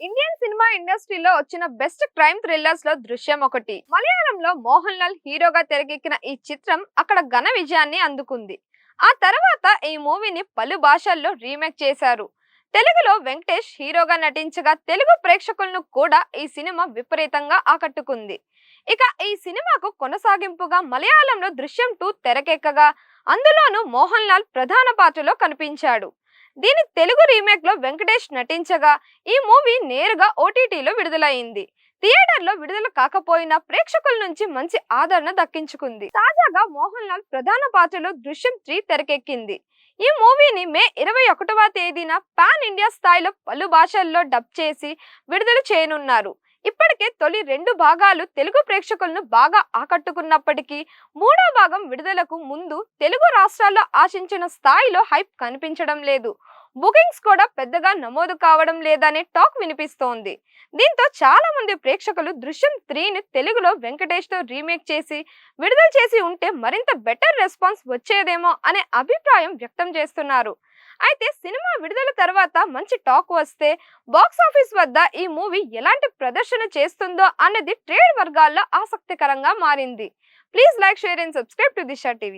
Indian cinema ఇండస్ట్రీలో వచ్చిన best crime thrillers లో దృశ్యం ఒకటి. మలయాళంలో మోహన్ లాల్ హీరోగా తెరకెక్కిన ఈ చిత్రం అక్కడ ఘన విజయాన్ని అందుకుంది. ఆ తర్వాత ఈ మూవీని పలు భాషల్లో రీమేక్ చేశారు. తెలుగులో వెంకటేష్ హీరోగా నటించగా తెలుగు ప్రేక్షకులను కూడా ఈ సినిమా విపరీతంగా ఆకట్టుకుంది. ఇక ఈ సినిమాకు కొనసాగింపుగా మలయాళంలో దృశ్యం 2 తెరకెక్కగా అందులోనూ మోహన్ లాల్ ప్రధాన పాత్రలో కనిపించాడు. దీని తెలుగు రీమేక్ లో వెంకటేష్ నటించగా ఈ మూవీ నేరుగా ఓటీటీలో విడుదలైంది. థియేటర్లో విడుదల కాకపోయినా ప్రేక్షకుల నుంచి మంచి ఆదరణ దక్కించుకుంది. తాజాగా మోహన్ లాల్ ప్రధాన పాత్రలో దృశ్యం 3 తెరకెక్కింది. ఈ మూవీని మే 21వ తేదీన పాన్ ఇండియా స్థాయిలో పలు భాషల్లో డబ్ చేసి విడుదల చేయనున్నారు. ఇప్పటికే తొలి 2 భాగాలు తెలుగు ప్రేక్షకులను బాగా ఆకట్టుకున్నప్పటికీ మూడో భాగం విడుదలకు ముందు తెలుగు రాష్ట్రాల్లో ఆశించిన స్థాయిలో హైప్ కనిపించడం లేదు. బుకింగ్స్ కూడా పెద్దగా నమోదు కావడం లేదనే టాక్ వినిపిస్తోంది. దీంతో చాలా మంది ప్రేక్షకులు దృశ్యం 3ని తెలుగులో వెంకటేష్ తో రీమేక్ చేసి విడుదల చేసి ఉంటే మరింత బెటర్ రెస్పాన్స్ వచ్చేదేమో అనే అభిప్రాయం వ్యక్తం చేస్తున్నారు. అయితే సినిమా విడుదల తర్వాత మంచి టాక్ వస్తే బాక్స్ ఆఫీస్ వద్ద ఈ మూవీ ఎలాంటి ప్రదర్శన చేస్తుందో అన్నది ట్రేడ్ వర్గాల్లో ఆసక్తికరంగా మారింది. Please like, share and subscribe to Disha TV.